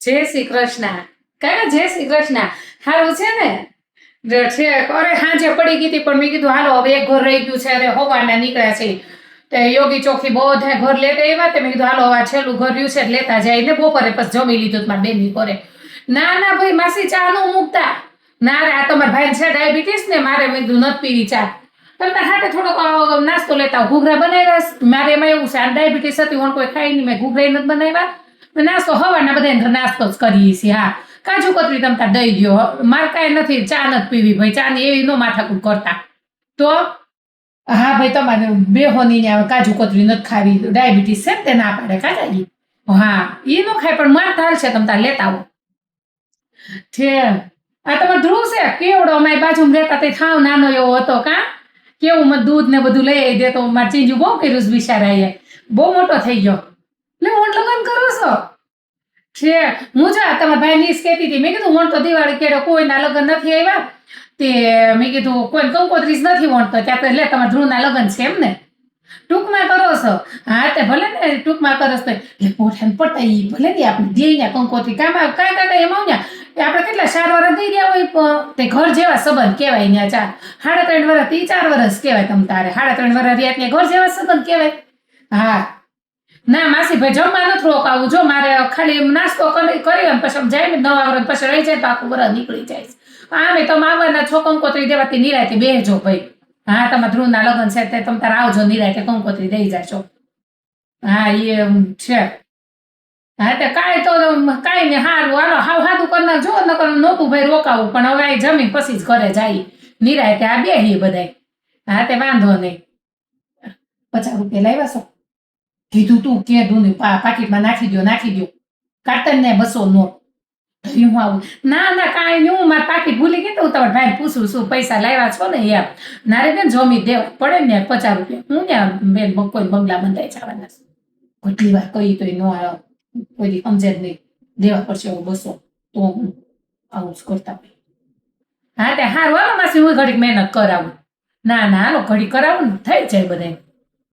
જય શ્રી કૃષ્ણ. કાકા જય શ્રી કૃષ્ણ. હારું છે ને? છે અરે હાંજે પડી ગઈ હતી પણ મેં કીધું હાલો હવે એક ઘર રહી ગયું છે અને હવાના નીકળ્યા છે તે યોગી ચોખી બધા ઘર લેતા આવ્યા તે મેં કીધું હાલો આ છેલ્લું ઘર રહ્યું છે લેતા જાય ને બપોરે પછી જમી લીધું મારા બેન કરે. ના ના ભાઈ માસી ચા નો મૂકતા. ના રે આ તમારા ભાઈ છે ડાયાબિટીસ ને મારે મેં કીધું નથી પીવી ચા. તમે હાટે થોડોક નાસ્તો લેતા ઘૂઘરા બનાવ્યા મારે એમાં એવું છે આ ડાયાબિટીસ હતી હું કોઈ ખાઈ નહીં મેં ઘૂઘરા નથી બનાવ્યા નાસ્તો હવાના બધા નાસ્તો જ કરીએ છીએ. હા કાજુ કતરી તમ તાર દઈ ગયો મારે કાંઈ નથી ચા નથી પીવી ભાઈ ચા ની એવી નો માથાકૂટ કરતા તો હા ભાઈ તમારે બેહોની કાજુ કતરી નથી ખાવી ડાયાબિટીસ છે ને તે ના પાડે કાજાજી હા એ નો ખાય પણ માર ધાલ છે તમ તાર લેતા આવો છે. આ તમારે ધ્રુવ છે કેવડો અમારી બાજુમાં રહેતા તે થાવ નાનો એવો હતો કા કેવું મને દૂધ ને બધું લઈ આવી દેતો મારે ચીંજુ બહુ કર્યું બિચારા બહુ મોટો થઈ ગયો એટલે હું લગ્ન કરો છો છે હું જા તમારા ભાઈ ની કહેતી હતી મેં કીધું વણતો દિવાળી કેડો કોઈના લગ્ન નથી આવ્યા તે મેં કીધું કોઈ કંકોત્રીસ નથી વણતો ત્યાં એટલે તમારા ધ્રુવના લગ્ન છે એમ ને ટૂંકમાં કરો છો હા તે ભલે ને ટૂંકમાં કરો છો એટલે પોઠાને પટાઈ ભલે ને આપણે દઈએ ને કંકોત્રી કાંઈ કાંઈ એમાં ને આપણે કેટલા 4 વર્ષ દઈ રહ્યા હોય તે ઘર જેવા સંબંધ કહેવાય ને 3.5 વર્ષ થી 4 વર્ષ કહેવાય તમ તારે 3.5 વર્ષ રહ્યા ત્યાં ઘર જેવા સંબંધ કહેવાય. હા ના માસી ભાઈ જમવા નથી રોકાવું જો મારે ખાલી નાસ્તો કરી પછી જાય ને 9 વર્ષ પછી રહી જાય તો આખું વર્ષ નીકળી જાય. આમે તમે આવવાના છો કંકોત્રી દેવાથી નિરાયતે બેસજો ભાઈ. હા તમારા ધ્રુવના લગ્ન છે તે તમે તારે આવજો નિરાયતે કંકોત્રી દઈ જાશો. હા એ છે હા તે કાંઈ તો કાંઈ ને હારું હાલો હાવ હાદું કરનાર જો નકર નહોતું ભાઈ રોકાવું પણ હવે જમીન પછી જ ઘરે જાય નિરાયતે આ બેહીએ બધાય. હા તે વાંધો નહીં 50 રૂપિયા લાવ્યા છો કીધું તું કીધું ને પાકીટમાં નાખી દો કાતર ને 200 નોટ હું આવું ના ના કાંઈ નહીં હું મારા પાકીટ ભૂલી ગઈ તો હું તમારા ભાઈને પૂછું શું પૈસા લાવ્યા છો ને એમ નારે બેન જમી દેવા પડે ને 50 રૂપિયા હું ને બેન કોઈ બંગલા બંધાઈ જવાના કેટલી વાર કહી તો નો આવ્યો કોઈ સમજે જ નહીં દેવા પડશે 200 તો હું આવું જ કરતા. હા તે હારું હાલો માસી હું ઘડીક મહેનત કરાવું. ના ના હાલો ઘડી કરાવું ને થઈ જાય બધાય.